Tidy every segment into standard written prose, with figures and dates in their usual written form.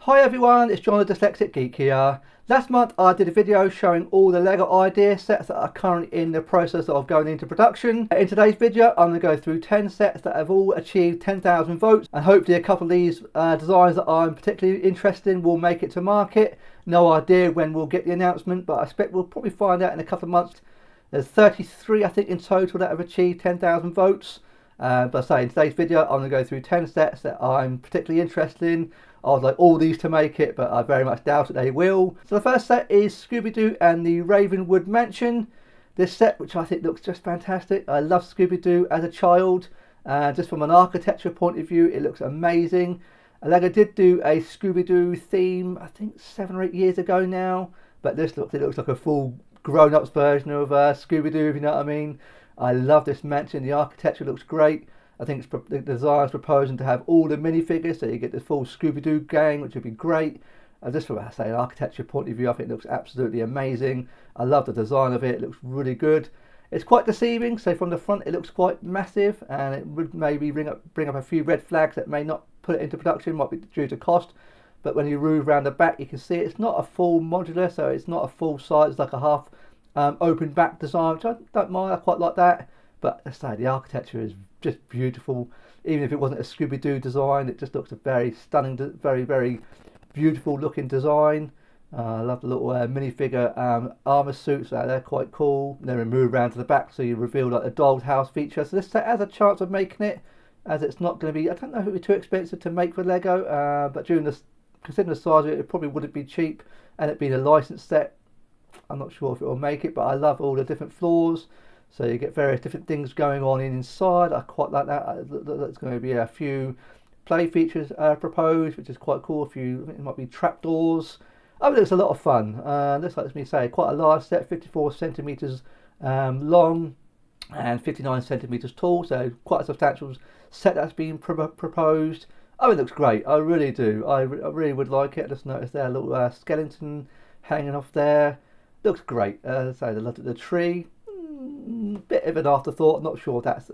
Hi everyone, it's John the Dyslexic Geek here. Last month I did a video showing all the LEGO idea sets that are currently in the process of going into production. In today's video I'm going to go through 10 sets that have all achieved 10,000 votes, and hopefully a couple of these designs that I'm particularly interested in will make it to market. No idea when we'll get the announcement, but I expect we'll probably find out in a couple of months. There's 33 I think in total that have achieved 10,000 votes. But I say in today's video I'm going to go through 10 sets that I'm particularly interested in. I would like all these to make it, but I very much doubt that they will. So the first set is ScoobyDoo and the Ravenwood Mansion. This set, which I think looks just fantastic. I love ScoobyDoo as a child. Just from an architecture point of view, it looks amazing. LEGO did do a ScoobyDoo theme, I think 7 or 8 years ago now. But it looks like a full grown-ups version of ScoobyDoo, if you know what I mean. I love this mansion. The architecture looks great. I think the design's proposing to have all the minifigures, so you get the full Scooby-Doo gang, which would be great. Just from an architecture point of view, I think it looks absolutely amazing. I love the design of it. It looks really good. It's quite deceiving. So from the front, it looks quite massive, and it would maybe bring up a few red flags that may not put it into production. Might be due to cost. But when you move around the back, you can see it's not a full modular, so it's not a full size. It's like a half open back design, which I don't mind. I quite like that. But I say the architecture is just beautiful. Even if it wasn't a Scooby-Doo design, it just looks a very stunning, very beautiful looking design. I love the little minifigure armor suits. They're quite cool. Then we move around to the back, so you reveal like a doll's house feature. So this set has a chance of making it, as it's not going to be. I don't know if it would be too expensive to make for Lego, but considering the size of it, it probably wouldn't be cheap. And it being a licensed set, I'm not sure if it will make it. But I love all the different floors. So you get various different things going on inside. I quite like that. There's going to be a few play features proposed, which is quite cool. I think it might be trapdoors. I think it's a lot of fun. This lets me say quite a large set, 54 centimeters long and 59 centimeters tall. So quite a substantial set that's been proposed. It looks great. I really do. I really would like it. I just noticed there a little skeleton hanging off there. Looks great. So the tree. Bit of an afterthought. Not sure if that's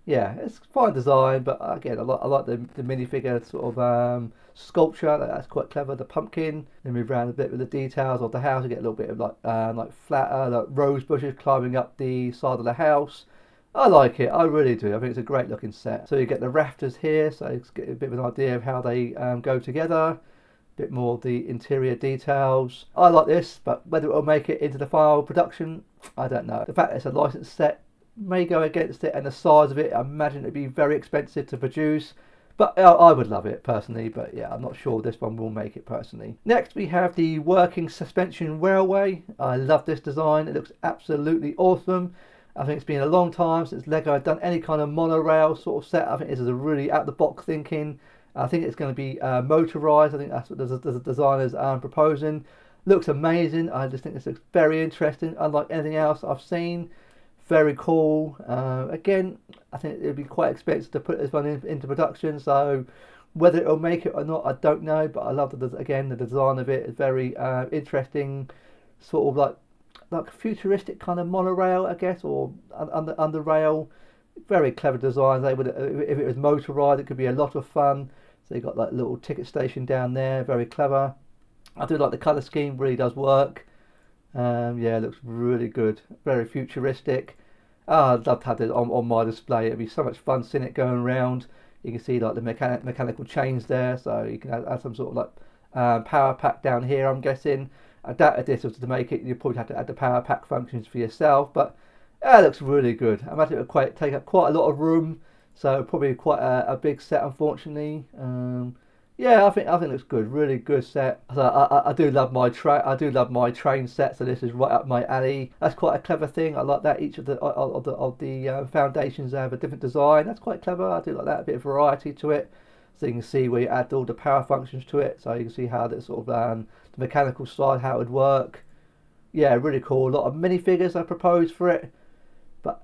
yeah, it's fine design, but again I like the minifigure sort of sculpture. That's quite clever. The pumpkin. Then move around a bit with the details of the house. You get a little bit of like flat like rose bushes climbing up the side of the house. I like it. I really do. I think it's a great looking set. So you get the rafters here, so you get a bit of an idea of how they go together. Bit more of the interior details. I like this, but whether it will make it into the final production, I don't know. The fact that it's a licensed set may go against it, and the size of it, I imagine it'd be very expensive to produce. But I would love it personally, but yeah, I'm not sure this one will make it personally. Next we have the working suspension railway. I love this design. It looks absolutely awesome. I think it's been a long time since Lego had done any kind of monorail sort of set. I think this is a really out the box thinking. I think it's going to be motorised. I think that's what the designers are proposing. Looks amazing. I just think this looks very interesting. Unlike anything else I've seen. Very cool. Again, I think it would be quite expensive to put this one into production. So whether it'll make it or not, I don't know. But I love the design of it. It's very interesting. Sort of like futuristic kind of monorail, I guess, or under rail. Very clever design. They would, if it was motorised, it could be a lot of fun. So you've got like a little ticket station down there. Very clever. I do like the colour scheme. Really does work. Yeah, it looks really good. Very futuristic. I'd love to have this on my display. It'd be so much fun seeing it going around. You can see like the mechanical chains there. So you can add some sort of like power pack down here, I'm guessing. I doubt if this was to make it, you'd probably have to add the power pack functions for yourself. But yeah, it looks really good. I imagine it would take up quite a lot of room, so probably quite a big set, unfortunately. Yeah, I think it looks good. Really good set. So I do love my train set. So this is right up my alley. That's quite a clever thing. I like that each of the foundations have a different design. That's quite clever. I do like that, a bit of variety to it. So you can see where you add all the power functions to it. So you can see how that sort of the mechanical side, how it would work. Yeah, really cool. A lot of minifigures I proposed for it. But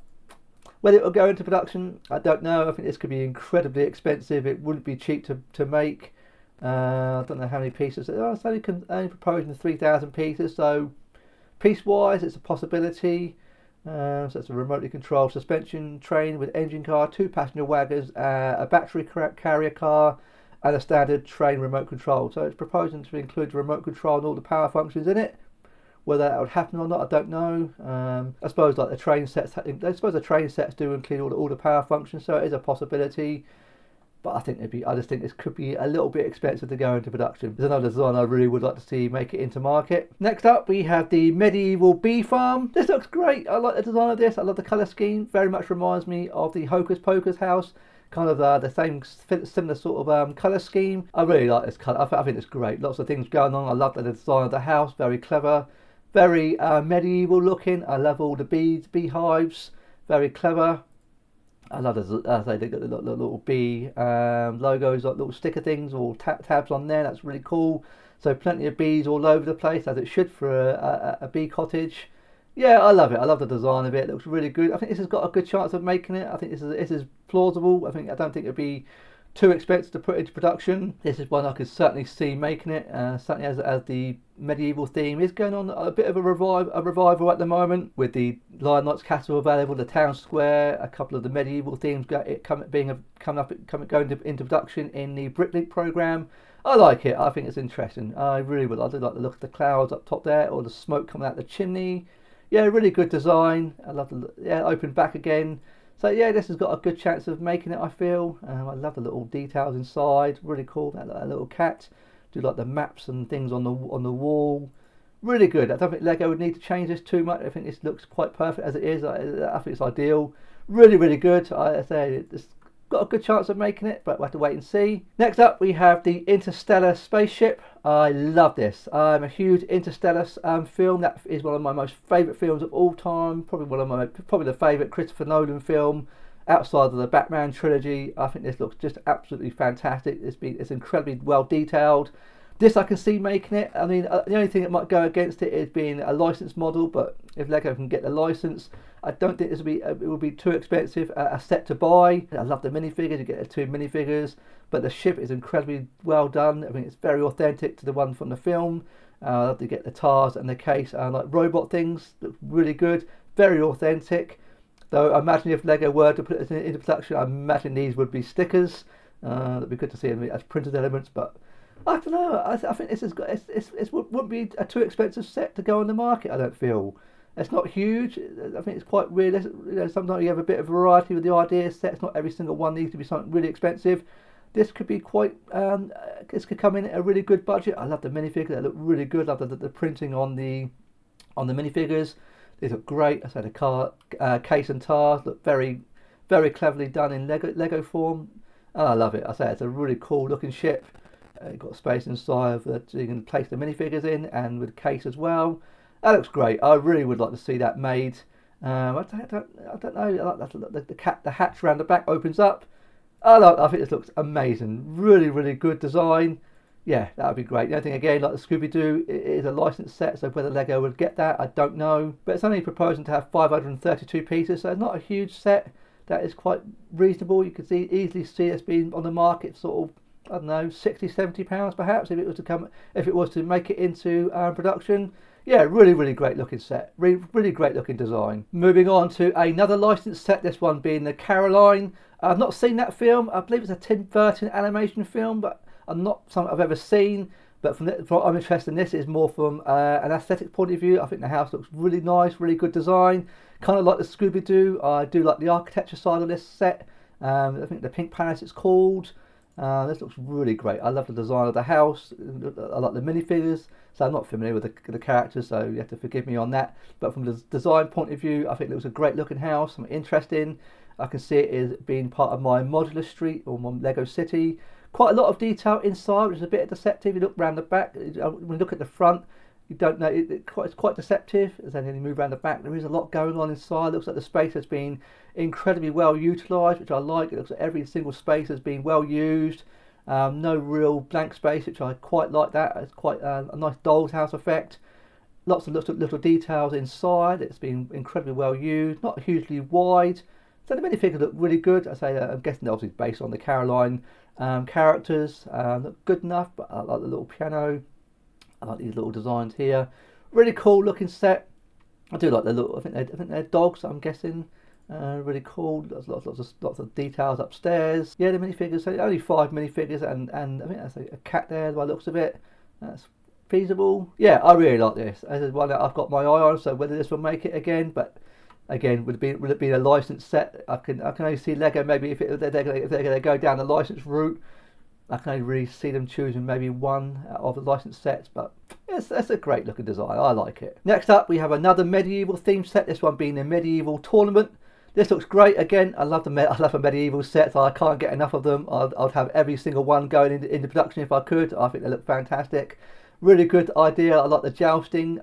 whether it will go into production, I don't know. I think this could be incredibly expensive. It wouldn't be cheap to make. I don't know how many pieces. It's only proposing 3,000 pieces. So piece-wise, it's a possibility. So it's a remotely controlled suspension train with engine car, 2 passenger wagons, a battery carrier car, and a standard train remote control. So it's proposing to include the remote control and all the power functions in it. Whether that would happen or not, I don't know. I suppose like the train sets, do include all the power functions, so it is a possibility. But I just think this could be a little bit expensive to go into production. There's another design I really would like to see make it into market. Next up, we have the medieval bee farm. This looks great. I like the design of this. I love the colour scheme. Very much reminds me of the Hocus Pocus house. Kind of the same, similar sort of colour scheme. I really like this colour. I think it's great. Lots of things going on. I love the design of the house. Very clever. Very medieval looking. I love all the beehives. Very clever. I love they got the little bee logos, like little sticker things or tabs on there. That's really cool. So plenty of bees all over the place, as it should for a bee cottage. Yeah, I love it. I love the design of it. It looks really good. I think this has got a good chance of making it. I think this is plausible. I don't think it'd be too expensive to put into production. This is one I could certainly see making it. Certainly as the medieval theme is going on a bit of a revival at the moment, with the Lion Knight's Castle available, the town square, a couple of the medieval themes going into production in the Bricklink program. I like it. I think it's interesting. I really would. I do like the look of the clouds up top there, or the smoke coming out the chimney. Yeah, really good design. I love the open back again. So yeah, this has got a good chance of making it, I feel. I love the little details inside. Really cool. That little cat. Do like the maps and things on the wall. Really good. I don't think Lego would need to change this too much. I think this looks quite perfect as it is. I think it's ideal. Really, really good. I say it's got a good chance of making it, but we'll have to wait and see. Next up, we have the Interstellar Spaceship. I love this. I'm a huge Interstellar film. That is one of my most favourite films of all time. Probably the favourite Christopher Nolan film outside of the Batman trilogy. I think this looks just absolutely fantastic. It's incredibly well detailed. This I can see making it. I mean, the only thing that might go against it is being a licensed model, but if Lego can get the license, I don't think it will be too expensive a set to buy. I love the minifigures. You get the 2 minifigures, but the ship is incredibly well done. I mean, it's very authentic to the one from the film. I love to get the TARS and the case, like robot things. Look really good, very authentic. Though I imagine if Lego were to put it into production, I imagine these would be stickers. That'd be good to see them as printed elements, but I don't know. I think this wouldn't be a too expensive set to go on the market. I don't feel. It's not huge. I think it's quite realistic. Sometimes you have a bit of variety with the idea sets. Not every single one needs to be something really expensive. This could be quite. This could come in at a really good budget. I love the minifigures. They look really good. I love the printing on the minifigures. These look great. I said the car case and TARS look very, very cleverly done in Lego form. I love it. I say it's a really cool looking ship. You've got space inside that you can place the minifigures in, and with the case as well. That looks great. I really would like to see that made. I don't know. I like that the hatch around the back opens up. I think this looks amazing. Really, really good design. Yeah, that would be great. The only thing, again, like the ScoobyDoo, it is a licensed set, so whether Lego would get that, I don't know. But it's only proposing to have 532 pieces, so it's not a huge set. That is quite reasonable. You could easily see it's been on the market sort of, I don't know, £60-70 perhaps if it was to make it into production. Yeah, really, really great looking set. Really great looking design. Moving on to another licensed set, this one being the Caroline. I've not seen that film. I believe it's a Tim Burton animation film, but not something I've ever seen. But from what I'm interested in, this is more from an aesthetic point of view. I think the house looks really nice, really good design. Kind of like the ScoobyDoo. I do like the architecture side of this set. I think the Pink Palace it's called. This looks really great. I love the design of the house. I like the minifigures. So I'm not familiar with the characters, so you have to forgive me on that. But from the design point of view, I think it looks a great looking house. Something interesting. I can see it as being part of my modular street or my Lego city. Quite a lot of detail inside, which is a bit deceptive. You look around the back. When you look at the front, you don't know. It's quite deceptive. As then you move around the back, there is a lot going on inside. It looks like the space has been incredibly well utilised, which I like. It looks like every single space has been well used. No real blank space, which I quite like that. It's quite a nice doll's house effect. Lots of little details inside. It's been incredibly well used. Not hugely wide. So the minifigures look really good. I say I'm guessing they're obviously based on the Caroline characters. Look good enough, but I like the little piano. I like these little designs here. Really cool looking set. I do like the little. I think they're dogs. I'm guessing. Really cool. There's lots of details upstairs. Yeah, the minifigures. So only 5 minifigures, and I think that's a cat there by the looks of it. That's feasible. Yeah, I really like this. This is one that I've got my eye on. So whether this will make it again, but again, would it be a licensed set? I can only see Lego maybe if they're going to go down the license route. I can only really see them choosing maybe one of the licensed sets, but it's a great looking design. I like it. Next up, we have another medieval themed set. This one being the medieval tournament. This looks great. Again, I love a medieval set. So I can't get enough of them. I'd have every single one going into production if I could. I think they look fantastic. Really good idea. I like the jousting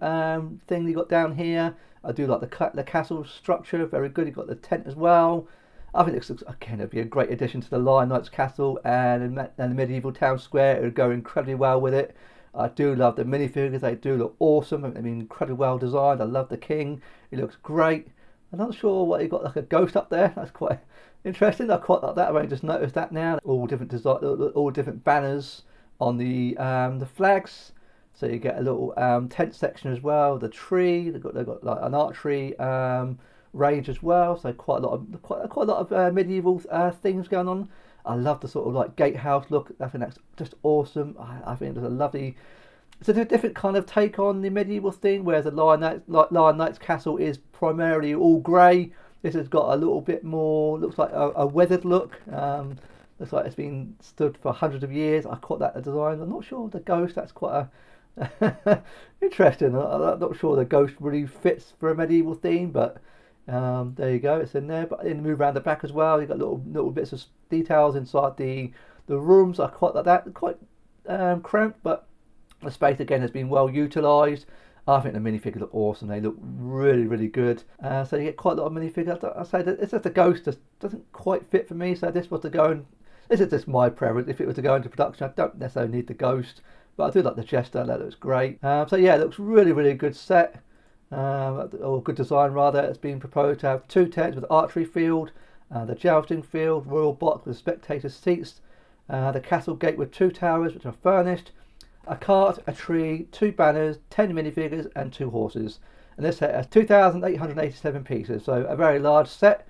thing you got down here. I do like the castle structure. Very good. You've got the tent as well. I think this looks, again, it'd be a great addition to the Lion Knight's castle and the medieval town square. It would go incredibly well with it. I do love the minifigures. They do look awesome. I mean, incredibly well designed. I love the king. He looks great. I'm not sure what he got, like a ghost up there. That's quite interesting. I quite like that. I've only just noticed that now. All different design, all different banners on the flags. So you get a little tent section as well. The tree. They've got like an archery range as well. So quite a lot of medieval things going on. I love the sort of like gatehouse look. I think that's just awesome. I think it's a lovely. It's a different kind of take on the medieval thing, whereas the Lion Knight's castle is primarily all grey. This has got a little bit more, looks like a weathered look. Looks like it's been stood for hundreds of years. I caught that design. I'm not sure the ghost. That's quite a interesting. I'm not sure the ghost really fits for a medieval theme, but there you go. It's in there. But in the move around the back as well, you've got little bits of details inside the rooms. I quite like that. Quite cramped, but the space again has been well utilised. I think the minifigures look awesome. They look really good. So you get quite a lot of minifigures. I say that it's just a ghost that doesn't quite fit for me. So this was to go and this is just my preference. If it was to go into production, I don't necessarily need the ghost, but I do like the jester. That looks great. So yeah, it looks really good set. Or good design rather. It's been proposed to have 2 tents with archery field, the jousting field, royal box with spectator seats, the castle gate with 2 towers which are furnished, a cart, a tree, 2 banners, 10 minifigures and 2 horses. And this set has 2,887 pieces, so a very large set.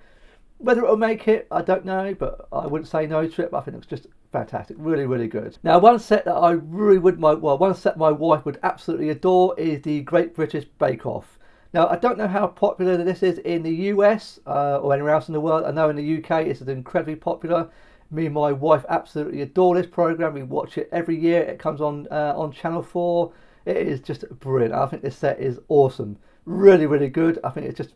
Whether it will make it, I don't know, but I wouldn't say no to it. But I think it's just fantastic, really good. Now, one set that I really would, one set my wife would absolutely adore is the Great British Bake Off. Now, I don't know how popular this is in the US or anywhere else in the world. I know in the UK it's incredibly popular. Me and my wife absolutely adore this program. We watch it every year. It comes on Channel 4. It is just brilliant. I think this set is awesome. Really good. I think it's just.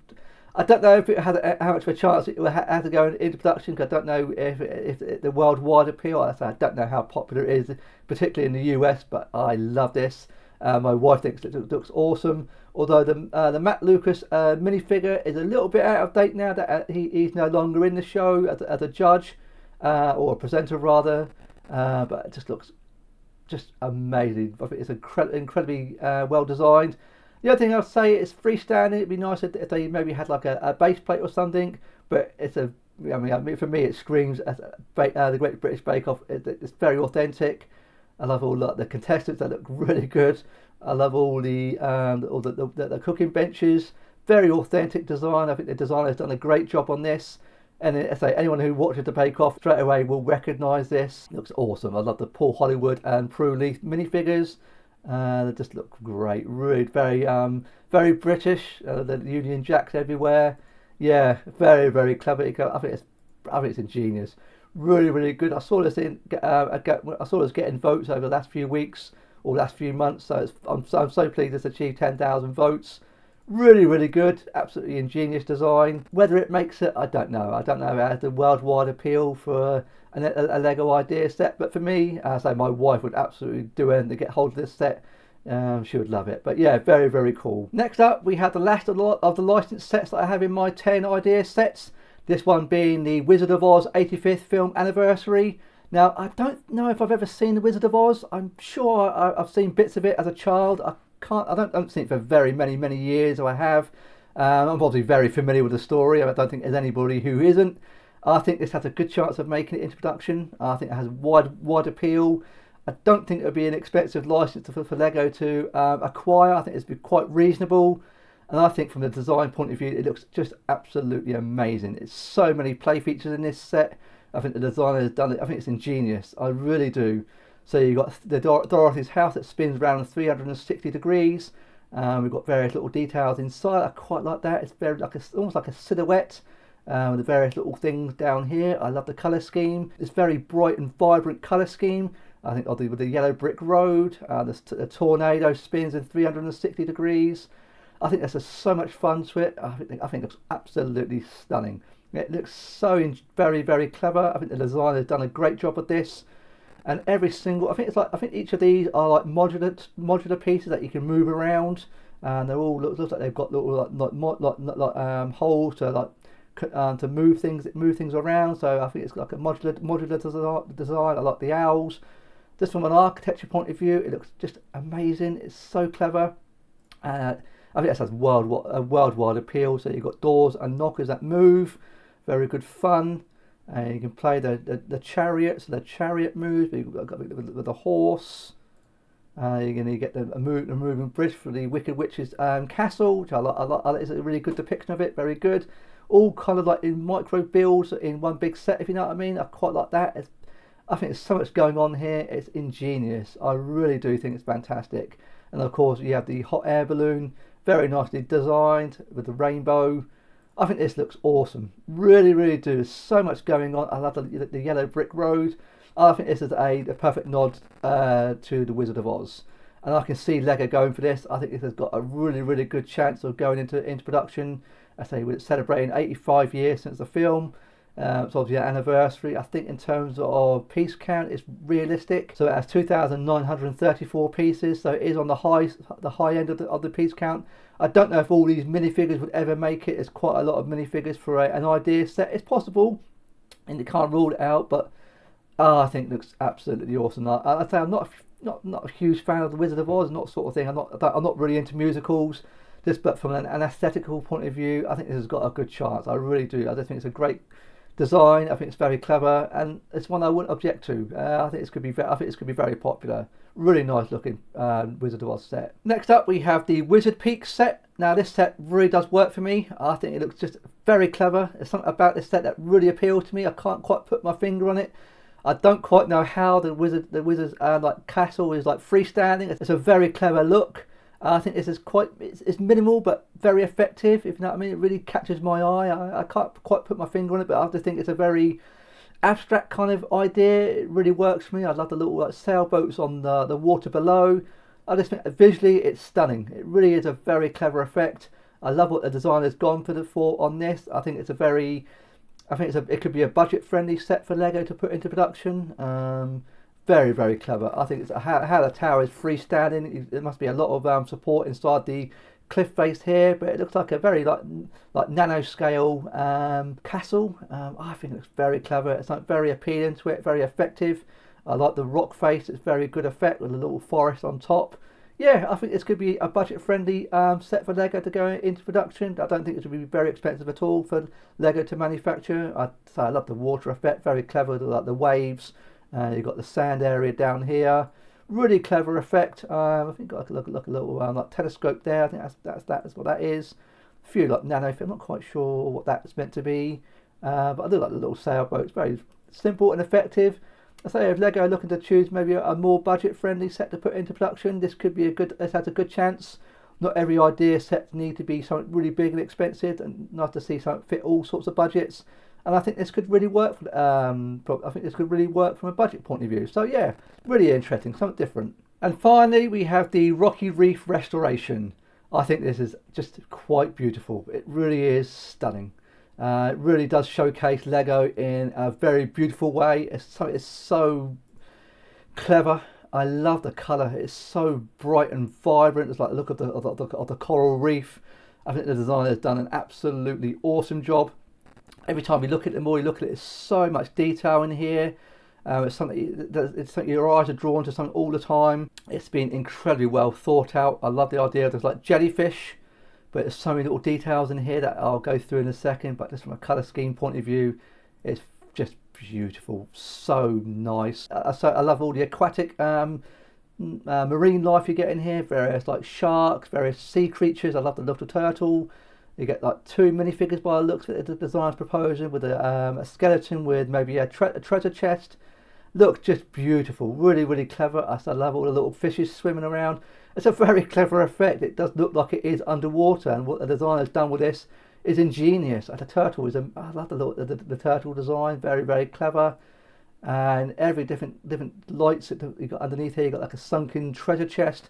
I don't know if it had how much of a chance it had to go into production, because I don't know if the worldwide appeal. I don't know how popular it is, particularly in the US. But I love this. My wife thinks it looks awesome. Although the Matt Lucas minifigure is a little bit out of date now that he's no longer in the show as a judge. Or a presenter rather, but it just looks just amazing. I think it's incredibly well designed. The other thing I'll say is freestanding. It'd be nice if they maybe had like a base plate or something, but it's I mean for me it screams as the Great British Bake Off. It's very authentic. I love all the contestants. They look really good. I love all the cooking benches. Very authentic design. I think the designer has done a great job on this. And I say anyone who watches the Bake Off straight away will recognise this. It looks awesome. I love the Paul Hollywood and Prue Leith minifigures. They just look great. Really very British. The Union Jacks everywhere. Yeah, very clever. I think it's ingenious. Really good. I saw this getting votes over the last few weeks or last few months. So I'm so pleased it's achieved 10,000 votes. Really good, absolutely ingenious design. Whether it makes it, I don't know. I don't know if it has the worldwide appeal for a Lego idea set, but for me, so my wife would absolutely do anything to get hold of this set. She would love it. But yeah, very cool. Next up, we have the last of the licensed sets that I have in my 10 idea sets. This one being the Wizard of Oz 85th film anniversary. Now, I don't know if I've ever seen the Wizard of Oz. I'm sure I've seen bits of it as a child. I don't see it for very many years, or I have. I'm obviously very familiar with the story. I don't think there's anybody who isn't. I think this has a good chance of making it into production. I think it has wide appeal. I don't think it would be an expensive license for Lego to acquire. I think it's quite reasonable. And I think from the design point of view, it looks just absolutely amazing. It's so many play features in this set. I think the designer has done it. I think it's ingenious. I really do. So you've got the Dorothy's house that spins around 360 degrees. We've got various little details inside. I quite like that. It's very like almost like a silhouette with the various little things down here. I love the colour scheme. It's very bright and vibrant colour scheme. I think with the yellow brick road, the tornado spins in 360 degrees. I think there's just so much fun to it. I think it looks absolutely stunning. It looks so very, very clever. I think the designer has done a great job with this. And every single, I think each of these are like modular pieces that you can move around, and they're all looks like they've got little like holes to to move things around. So I think it's like a modular design. I like the owls. Just from an architecture point of view, it looks just amazing. It's so clever. I think that has a worldwide appeal. So you've got doors and knockers that move. Very good fun. You can play the chariots. The chariot moves. You've got with the horse. You're going to get the moving bridge for the Wicked Witch's castle, which I like. It's a really good depiction of it. Very good. All kind of like in micro builds in one big set, if you know what I mean. I quite like that. I think there's so much going on here. It's ingenious. I really do think it's fantastic. And of course, you have the hot air balloon, very nicely designed with the rainbow. I think this looks awesome. Really, really do. There's so much going on. I love the yellow brick road. I think this is a perfect nod to the Wizard of Oz. And I can see Lego going for this. I think this has got a really, really good chance of going into production. I say we're celebrating 85 years since the film. It's obviously an anniversary. I think in terms of piece count, it's realistic. So it has 2,934 pieces. So it is on the high end of the piece count. I don't know if all these minifigures would ever make it. It's quite a lot of minifigures for an idea set. It's possible, and you can't rule it out. But I think it looks absolutely awesome. I say I'm not a huge fan of the Wizard of Oz, not sort of thing. I'm not really into musicals. But from an aesthetical point of view, I think this has got a good chance. I really do. I just think it's a great design. I think it's very clever, and it's one I wouldn't object to. I think this could be very popular. Really nice looking Wizard of Oz set. Next up, we have the Wizard Peak set. Now this set really does work for me. I think it looks just very clever. There's something about this set that really appeals to me. I can't quite put my finger on it. I don't quite know how the wizard's like castle is like freestanding. It's a very clever look. I think this is it's minimal but very effective, if you know what I mean. It really catches my eye. I can't quite put my finger on it, but I just think it's a very abstract kind of idea. It really works for me. I love the little like sailboats on the water below. I just think visually it's stunning. It really is a very clever effect. I love what the designer's gone for on this. I think it could be a budget friendly set for Lego to put into production. Very, very clever. I think it's how the tower is freestanding. There must be a lot of support inside the cliff face here, but it looks like a very like nanoscale castle. I think it looks very clever. It's like very appealing to it, very effective. I like the rock face. It's very good effect with a little forest on top. Yeah, I think this could be a budget-friendly set for Lego to go into production. I don't think it would be very expensive at all for Lego to manufacture. I love the water effect. Very clever, like the waves. You've got the sand area down here. Really clever effect. I think I could look a little like telescope there. I think that's what that is. A few like nano. I'm not quite sure what that's meant to be, but I do like the little sailboats. Very simple and effective. I say if Lego are looking to choose maybe a more budget-friendly set to put into production, this could be this has a good chance. Not every idea set need to be something really big and expensive, and nice to see something fit all sorts of budgets. And I think this could really work. I think this could really work from a budget point of view. So yeah, really interesting, something different. And finally, we have the Rocky Reef restoration. I think this is just quite beautiful. It really is stunning. It really does showcase Lego in a very beautiful way. It's so clever. I love the colour. It's so bright and vibrant. It's like the look of the coral reef. I think the designer has done an absolutely awesome job. Every time you look at it, the more you look at it, there's so much detail in here. It's something your eyes are drawn to something all the time. It's been incredibly well thought out. I love the idea of there's like jellyfish, but there's so many little details in here that I'll go through in a second. But just from a colour scheme point of view, it's just beautiful, so nice. I love all the aquatic marine life you get in here, various like sharks, various sea creatures. I love the little turtle. You get like 2 minifigures by the looks of it, the design's proposing, with a skeleton with maybe a treasure chest. Looks just beautiful, really, really clever. I love all the little fishes swimming around. It's a very clever effect. It does look like it is underwater, and what the designer's done with this is ingenious. And the turtle is, I love the turtle design, very, very clever. And every different lights that you got underneath here, you got like a sunken treasure chest,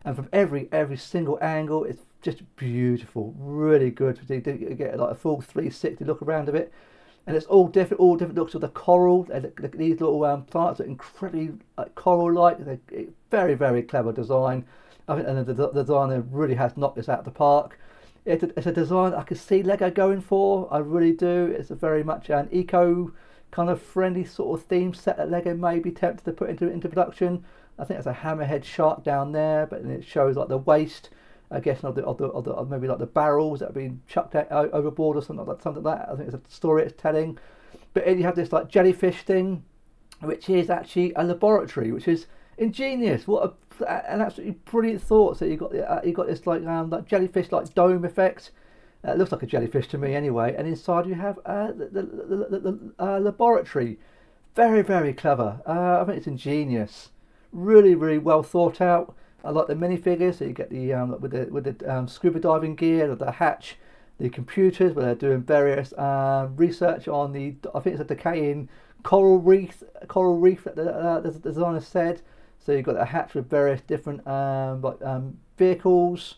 and from every single angle, it's just beautiful, really good. You get like a full 360 look around of it, and it's all different looks of the coral. These little plants are incredibly like coral-like. They're very, very clever design. I think, and the designer really has knocked this out of the park. It's a design I could see Lego going for. I really do. It's a very much an eco kind of friendly sort of theme set that Lego may be tempted to put into production. I think there's a hammerhead shark down there, but it shows like the waste, I guess, of maybe like the barrels that have been chucked out overboard or something like that. I think it's a story it's telling. But you have this like jellyfish thing, which is actually a laboratory, which is ingenious. What an absolutely brilliant thought. So you got this like jellyfish like dome effect. It looks like a jellyfish to me anyway. And inside you have the laboratory. Very, very clever. I think it's ingenious. Really, really well thought out. I like the minifigures. So you get the with the scuba diving gear, the hatch, the computers where they're doing various research on I think it's a decaying coral reef that the designer said. So you've got a hatch with various different vehicles.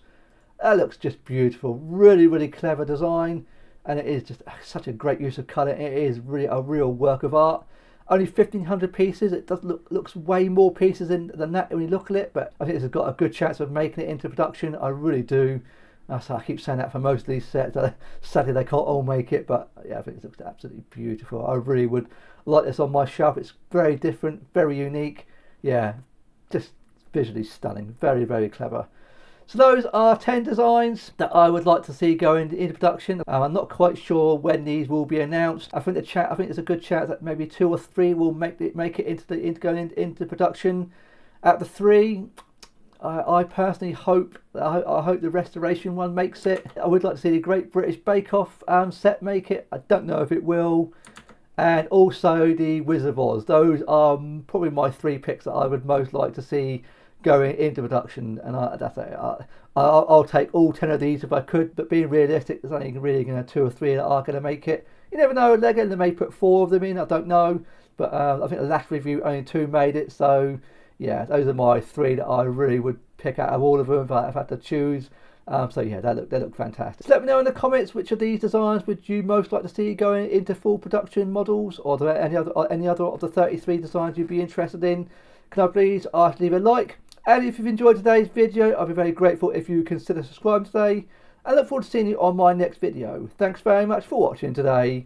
That looks just beautiful. Really, really clever design, and it is just such a great use of colour. It is really a real work of art. Only 1,500 pieces. It does looks way more pieces than that when you look at it, but I think it's got a good chance of making it into production. I really do. So I keep saying that for most of these sets. Sadly, they can't all make it, but yeah, I think it looks absolutely beautiful. I really would like this on my shelf. It's very different, very unique. Yeah, just visually stunning. Very, very clever. So those are 10 designs that I would like to see going into production. I'm not quite sure when these will be announced. I think there's a good chance that maybe 2 or 3 will make it into production. Out of the 3, I personally hope I hope the restoration one makes it. I would like to see the Great British Bake Off set make it. I don't know if it will. And also the Wizard of Oz. Those are probably my 3 picks that I would most like to see going into production, and I'll take all 10 of these if I could, but being realistic, there's only really 2 or 3 that are going to make it. You never know, Lego, they may put 4 of them in, I don't know, but I think the last review only 2 made it, so yeah, those are my 3 that I really would pick out of all of them if I had to choose. So yeah, they look fantastic. So let me know in the comments which of these designs would you most like to see going into full production models, or are there any other of the 33 designs you'd be interested in? Can I please ask to leave a like? And if you've enjoyed today's video, I'd be very grateful if you consider subscribing today. I look forward to seeing you on my next video. Thanks very much for watching today.